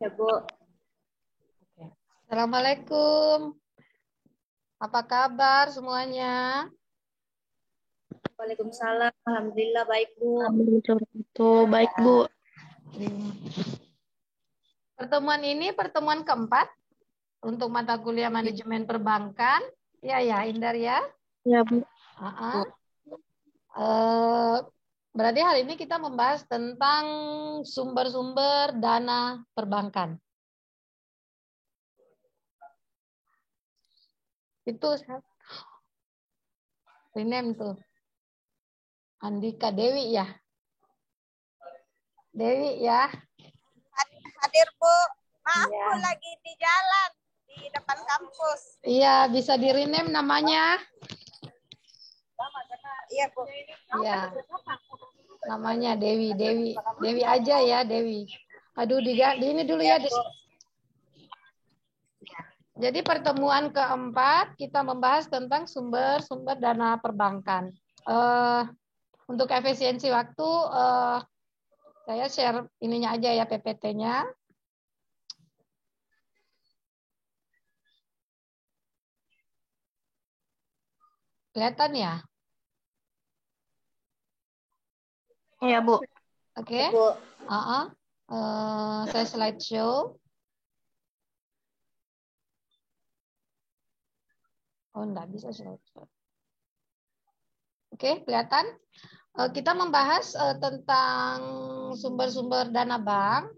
Ya, Bu. Oke. Assalamualaikum. Apa kabar semuanya? Waalaikumsalam. Alhamdulillah baik, Bu. Alhamdulillah, baik Bu. Pertemuan ini pertemuan keempat untuk mata kuliah manajemen perbankan. Ya, Indar ya. Ya Bu. Berarti hari ini kita membahas tentang sumber-sumber dana perbankan. Itu rename tuh. Andika Dewi ya. Dewi ya. Hadir Bu. Maaf Ya. Bu, lagi di jalan di depan kampus. Iya, bisa di rename namanya. Iya Bu. Iya. Namanya Dewi aja ya, Dewi. Aduh, di ini dulu ya. Jadi pertemuan keempat kita membahas tentang sumber-sumber dana perbankan. Untuk efisiensi waktu, saya share ininya aja ya, PPT-nya. Kelihatan ya? Iya Bu. Oke. Bu. Saya slideshow. Oh, enggak bisa slideshow. Oke, kelihatan? Kita membahas tentang sumber-sumber dana bank.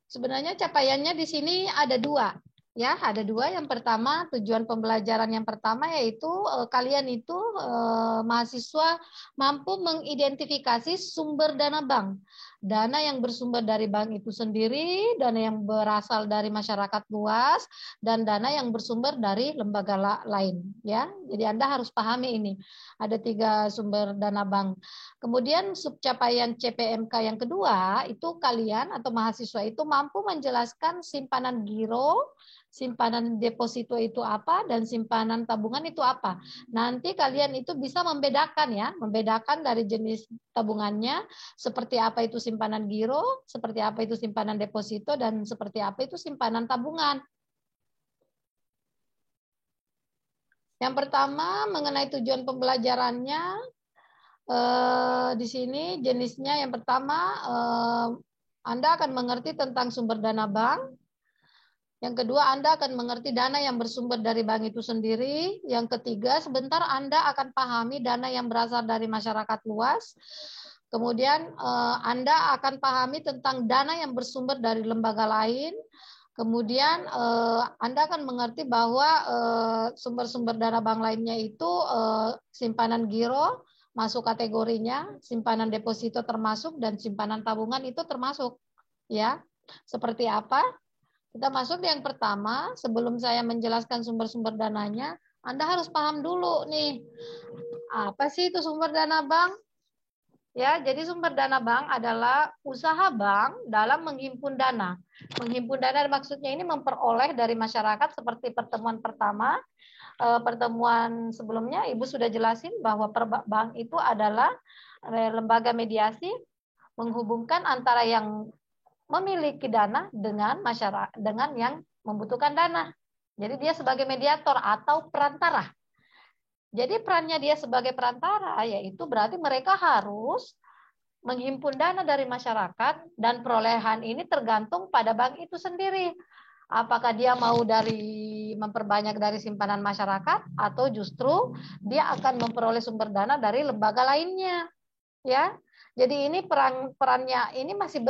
Sebenarnya capaiannya di sini ada dua. Ya, ada dua. Yang pertama, tujuan pembelajaran yang pertama yaitu kalian itu mahasiswa mampu mengidentifikasi sumber dana bank. Dana yang bersumber dari bank itu sendiri, dana yang berasal dari masyarakat luas, dan dana yang bersumber dari lembaga lain. Ya, jadi Anda harus pahami ini. Ada 3 sumber dana bank. Kemudian subcapaian CPMK yang kedua itu kalian atau mahasiswa itu mampu menjelaskan simpanan giro, simpanan deposito itu apa, dan simpanan tabungan itu apa. Nanti kalian itu bisa membedakan ya, membedakan dari jenis tabungannya, seperti apa itu simpanan giro, seperti apa itu simpanan deposito, dan seperti apa itu simpanan tabungan. Yang pertama mengenai tujuan pembelajarannya, di sini jenisnya yang pertama, Anda akan mengerti tentang sumber dana bank. Yang kedua, Anda akan mengerti dana yang bersumber dari bank itu sendiri. Yang ketiga, sebentar Anda akan pahami dana yang berasal dari masyarakat luas. Kemudian Anda akan pahami tentang dana yang bersumber dari lembaga lain. Kemudian Anda akan mengerti bahwa sumber-sumber dana bank lainnya itu simpanan giro masuk kategorinya, simpanan deposito termasuk, dan simpanan tabungan itu termasuk. Ya, seperti apa? Kita masuk yang pertama, sebelum saya menjelaskan sumber-sumber dananya, Anda harus paham dulu nih, apa sih itu sumber dana bank? Ya, jadi sumber dana bank adalah usaha bank dalam menghimpun dana. Menghimpun dana maksudnya ini memperoleh dari masyarakat seperti pertemuan pertama. Pertemuan sebelumnya Ibu sudah jelasin bahwa bank itu adalah lembaga mediasi menghubungkan antara yang memiliki dana dengan masyarakat, dengan yang membutuhkan dana. Jadi dia sebagai mediator atau perantara. Jadi perannya dia sebagai perantara yaitu berarti mereka harus menghimpun dana dari masyarakat, dan perolehan ini tergantung pada bank itu sendiri. Apakah dia mau memperbanyak dari simpanan masyarakat atau justru dia akan memperoleh sumber dana dari lembaga lainnya. Ya. Jadi ini perannya ini masih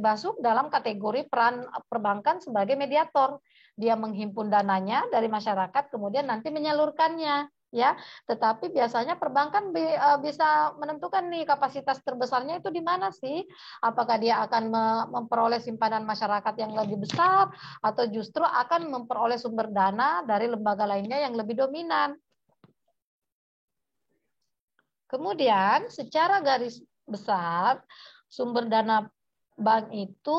masuk dalam kategori peran perbankan sebagai mediator. Dia menghimpun dananya dari masyarakat kemudian nanti menyalurkannya, ya. Tetapi biasanya perbankan bisa menentukan nih kapasitas terbesarnya itu di mana sih? Apakah dia akan memperoleh simpanan masyarakat yang lebih besar atau justru akan memperoleh sumber dana dari lembaga lainnya yang lebih dominan. Kemudian secara garis besar sumber dana bank itu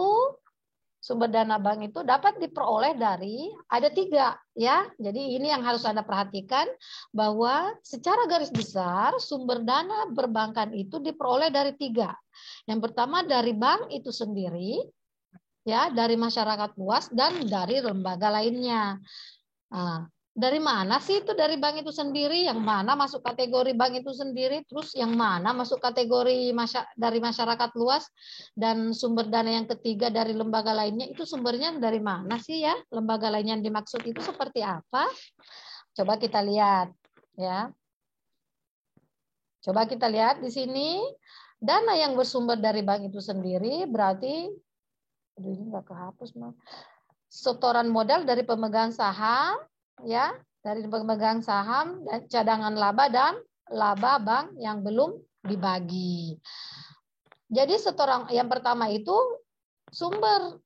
dapat diperoleh dari ada 3 ya. Jadi ini yang harus Anda perhatikan bahwa secara garis besar sumber dana perbankan itu diperoleh dari 3. Yang pertama dari bank itu sendiri. ya, dari masyarakat luas dan dari lembaga lainnya. Nah, dari mana sih itu dari bank itu sendiri? Yang mana masuk kategori bank itu sendiri? Terus yang mana masuk kategori dari masyarakat luas? Dan sumber dana yang ketiga dari lembaga lainnya itu sumbernya dari mana sih ya? Lembaga lainnya yang dimaksud itu seperti apa? Coba kita lihat ya. Coba kita lihat di sini. Dana yang bersumber dari bank itu sendiri berarti ini nggak kehapus mah. Setoran modal dari pemegang saham, ya, dari pemegang saham dan cadangan laba dan laba bank yang belum dibagi. Jadi setoran yang pertama itu sumber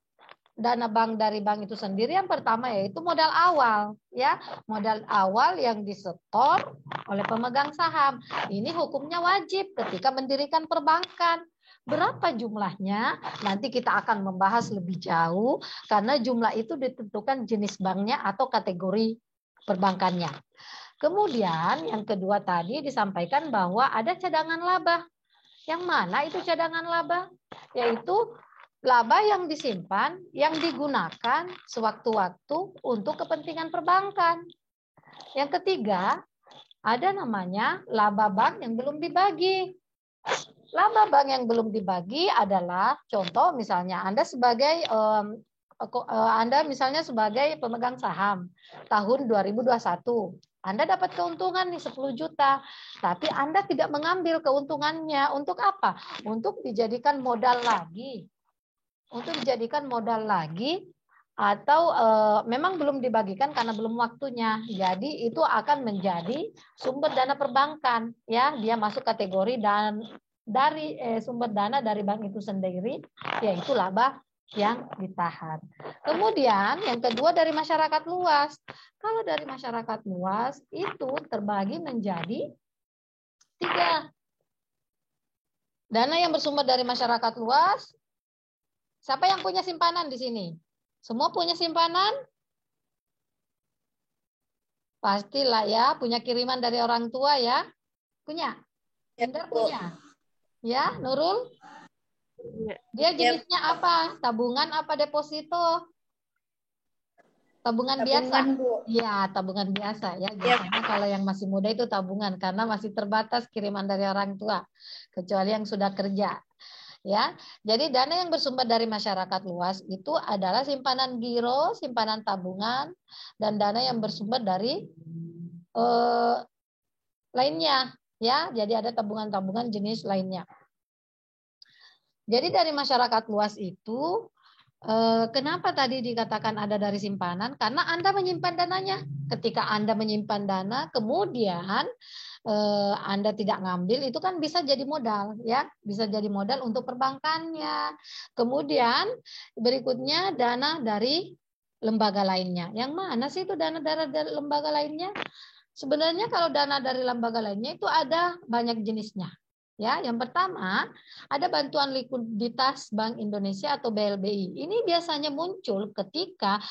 dana bank dari bank itu sendiri, yang pertama yaitu modal awal, ya, modal awal yang disetor oleh pemegang saham. Ini hukumnya wajib ketika mendirikan perbankan. Berapa jumlahnya? Nanti kita akan membahas lebih jauh karena jumlah itu ditentukan jenis banknya atau kategori perbankannya. Kemudian yang kedua tadi disampaikan bahwa ada cadangan laba. Yang mana itu cadangan laba? Yaitu laba yang disimpan, yang digunakan sewaktu-waktu untuk kepentingan perbankan. Yang ketiga, ada namanya laba bank yang belum dibagi. Laba bank yang belum dibagi adalah contoh misalnya Anda sebagai pemegang saham tahun 2021. Anda dapat keuntungan nih 10 juta, tapi Anda tidak mengambil keuntungannya. Untuk apa? Untuk dijadikan modal lagi. Atau memang belum dibagikan karena belum waktunya. Jadi itu akan menjadi sumber dana perbankan, ya. Dia masuk kategori dan dari sumber dana dari bank itu sendiri, yaitu laba yang ditahan. Kemudian yang kedua dari masyarakat luas. Kalau dari masyarakat luas itu terbagi menjadi 3. Dana yang bersumber dari masyarakat luas. Siapa yang punya simpanan di sini? Semua punya simpanan? Pastilah ya, punya kiriman dari orang tua ya. Punya? Indra punya? Ya, Nurul? Dia jenisnya apa? Tabungan apa deposito? Tabungan biasa. Bu. Iya, tabungan biasa ya. Biasanya kalau yang masih muda itu tabungan karena masih terbatas kiriman dari orang tua, kecuali yang sudah kerja. Ya, jadi dana yang bersumber dari masyarakat luas itu adalah simpanan giro, simpanan tabungan, dan dana yang bersumber dari lainnya. Ya, jadi ada tabungan-tabungan jenis lainnya. Jadi dari masyarakat luas itu, kenapa tadi dikatakan ada dari simpanan? Karena Anda menyimpan dananya. Ketika Anda menyimpan dana, kemudian Anda tidak ngambil, itu kan bisa jadi modal, ya, bisa jadi modal untuk perbankannya. Kemudian berikutnya dana dari lembaga lainnya. Yang mana sih itu dana dari lembaga lainnya? Sebenarnya kalau dana dari lembaga lainnya itu ada banyak jenisnya. Ya, yang pertama ada bantuan likuiditas Bank Indonesia atau BLBI. Ini biasanya muncul ketika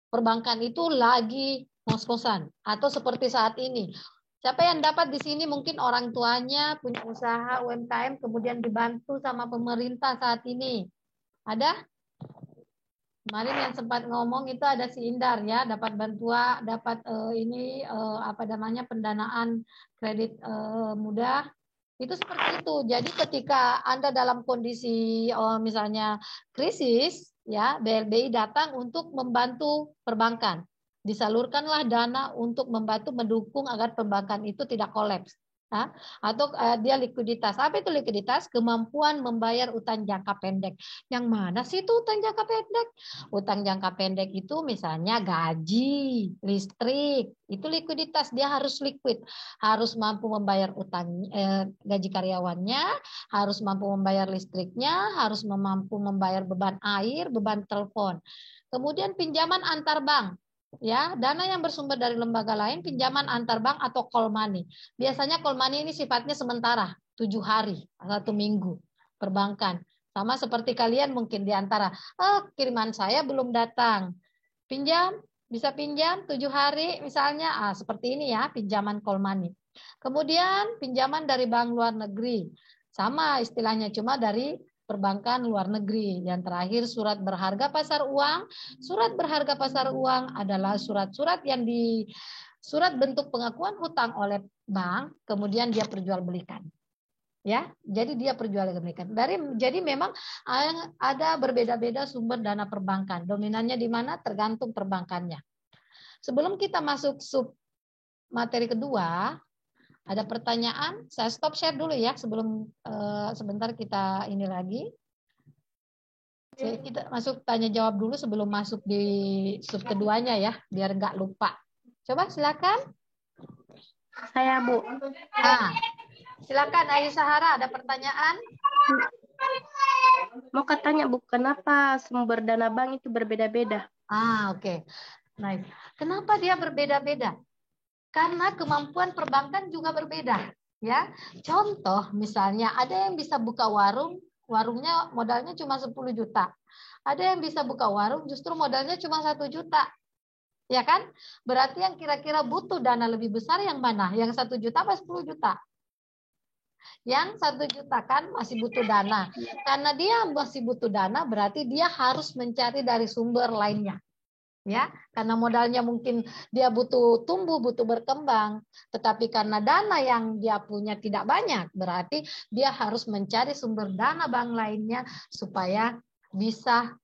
perbankan itu lagi ngos-ngosan atau seperti saat ini. Siapa yang dapat di sini mungkin orang tuanya punya usaha UMKM kemudian dibantu sama pemerintah saat ini. Ada? Kemarin yang sempat ngomong itu ada si Indar ya, dapat bantuan, dapat pendanaan kredit mudah. Itu seperti itu. Jadi ketika Anda dalam kondisi misalnya krisis, ya, BLBI datang untuk membantu perbankan. Disalurkanlah dana untuk membantu mendukung agar perbankan itu tidak kolaps. Atau dia likuiditas. Apa itu likuiditas? Kemampuan membayar utang jangka pendek. Yang mana sih itu utang jangka pendek? Utang jangka pendek itu misalnya gaji, listrik, itu likuiditas. Dia harus liquid, harus mampu membayar utang gaji karyawannya, harus mampu membayar listriknya, harus mampu membayar beban air, beban telepon. Kemudian pinjaman antar bank. Ya, dana yang bersumber dari lembaga lain, pinjaman antar bank atau call money. Biasanya call money ini sifatnya sementara, 7 hari, 1 minggu, perbankan. Sama seperti kalian mungkin di antara, kiriman saya belum datang. Pinjam, bisa pinjam 7 hari misalnya, seperti ini ya, pinjaman call money. Kemudian pinjaman dari bank luar negeri. Sama istilahnya, cuma dari perbankan luar negeri. Yang terakhir surat berharga pasar uang. Surat berharga pasar uang adalah surat-surat yang surat bentuk pengakuan hutang oleh bank, kemudian dia perjualbelikan. Ya, jadi dia perjualbelikan. Jadi memang ada berbeda-beda sumber dana perbankan. Dominannya di mana tergantung perbankannya. Sebelum kita masuk sub materi kedua, ada pertanyaan? Saya stop share dulu ya sebelum sebentar kita ini lagi. Kita masuk tanya jawab dulu sebelum masuk di sub keduanya ya, biar nggak lupa. Coba silakan. Saya, Bu. Silakan Ayu Sahara, ada pertanyaan? Mau katanya, Bu, kenapa sumber dana bank itu berbeda-beda? Oke. Nice. Kenapa dia berbeda-beda? Karena kemampuan perbankan juga berbeda, ya. Contoh misalnya ada yang bisa buka warung, warungnya modalnya cuma 10 juta. Ada yang bisa buka warung justru modalnya cuma 1 juta. Ya kan? Berarti yang kira-kira butuh dana lebih besar yang mana? Yang 1 juta apa 10 juta? Yang 1 juta kan masih butuh dana. Karena dia masih butuh dana berarti dia harus mencari dari sumber lainnya. Ya, karena modalnya mungkin dia butuh tumbuh, butuh berkembang, tetapi karena dana yang dia punya tidak banyak, berarti dia harus mencari sumber dana bank lainnya supaya bisa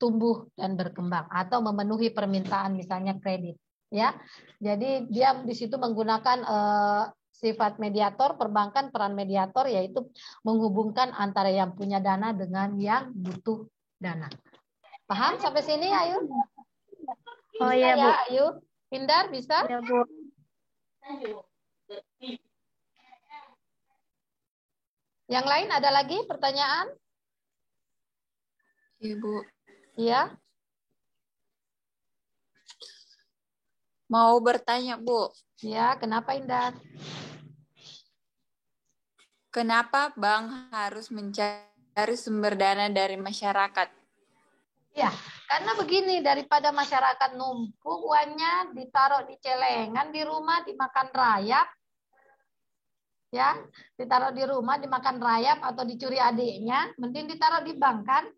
tumbuh dan berkembang atau memenuhi permintaan misalnya kredit. Ya, jadi dia di situ menggunakan sifat mediator perbankan, peran mediator yaitu menghubungkan antara yang punya dana dengan yang butuh dana. Paham sampai sini, Ayu? Oh Bisa iya, Bu. ya, Ayu. Pindar, bisa? Iya, Bu. Yang lain ada lagi pertanyaan? Ibu, Iya. mau bertanya, Bu. Ya, kenapa Indar? Kenapa bank harus mencari sumber dana dari masyarakat? Ya, karena begini, daripada masyarakat numpuk uangnya ditaruh di celengan di rumah dimakan rayap, ya, ditaruh di rumah dimakan rayap atau dicuri adiknya, mending ditaruh di bank kan?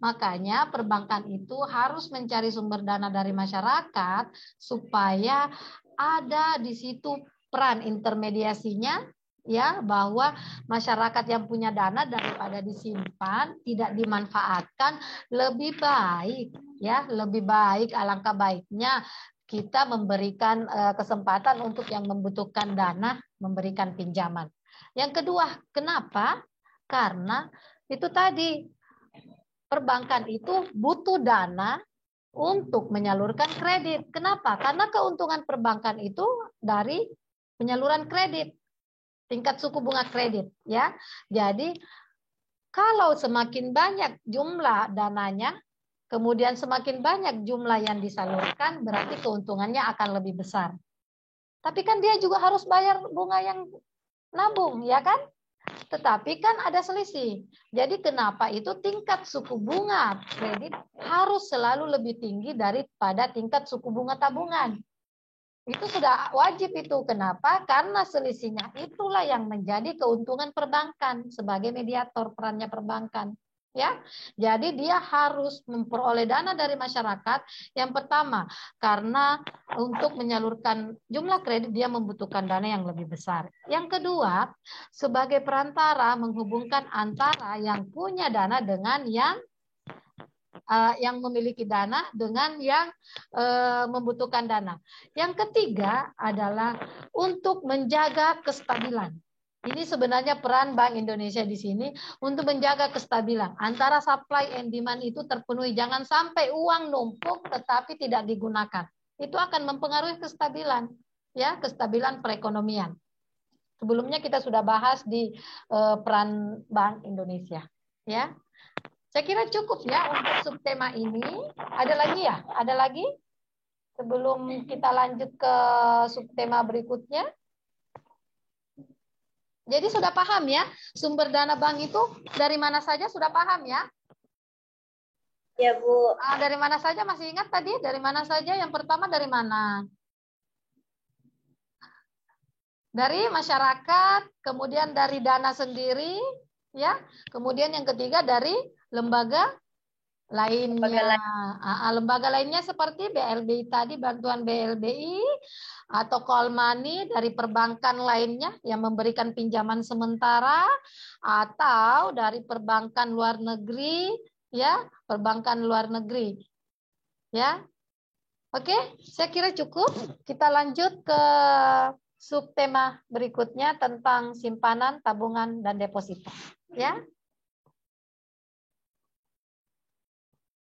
Makanya perbankan itu harus mencari sumber dana dari masyarakat supaya ada di situ peran intermediasinya, ya, bahwa masyarakat yang punya dana daripada disimpan tidak dimanfaatkan lebih baik, ya, lebih baik, alangkah baiknya kita memberikan kesempatan untuk yang membutuhkan dana memberikan pinjaman. Yang kedua, kenapa? Karena itu tadi perbankan itu butuh dana untuk menyalurkan kredit. Kenapa? Karena keuntungan perbankan itu dari penyaluran kredit. Tingkat suku bunga kredit, ya. Jadi kalau semakin banyak jumlah dananya, kemudian semakin banyak jumlah yang disalurkan, berarti keuntungannya akan lebih besar. Tapi kan dia juga harus bayar bunga yang nabung, ya kan? Tetapi kan ada selisih. Jadi kenapa itu tingkat suku bunga kredit harus selalu lebih tinggi daripada tingkat suku bunga tabungan. Itu sudah wajib itu. Kenapa? Karena selisihnya itulah yang menjadi keuntungan perbankan sebagai mediator perannya perbankan. Ya, jadi dia harus memperoleh dana dari masyarakat. Yang pertama, karena untuk menyalurkan jumlah kredit dia membutuhkan dana yang lebih besar. Yang kedua, sebagai perantara menghubungkan antara yang punya dana dengan yang memiliki dana dengan yang membutuhkan dana. Yang ketiga adalah untuk menjaga kestabilan. Ini sebenarnya peran Bank Indonesia di sini untuk menjaga kestabilan antara supply and demand itu terpenuhi. Jangan sampai uang numpuk tetapi tidak digunakan. Itu akan mempengaruhi kestabilan, ya, kestabilan perekonomian. Sebelumnya kita sudah bahas di peran Bank Indonesia, ya. Saya kira cukup ya untuk subtema ini. Ada lagi ya? Ada lagi? Sebelum kita lanjut ke subtema berikutnya. Jadi sudah paham ya? Sumber dana bank itu dari mana saja sudah paham ya? Ya, Bu. Dari mana saja masih ingat tadi? Dari mana saja? Yang pertama dari mana? Dari masyarakat, kemudian dari dana sendiri, ya. Kemudian yang ketiga dari lembaga lainnya. Lembaga lainnya seperti BLBI tadi, bantuan BLBI atau call money dari perbankan lainnya yang memberikan pinjaman sementara atau dari perbankan luar negeri, ya, perbankan luar negeri. Ya. Oke, saya kira cukup. Kita lanjut ke subtema berikutnya tentang simpanan, tabungan, dan deposito. Ya.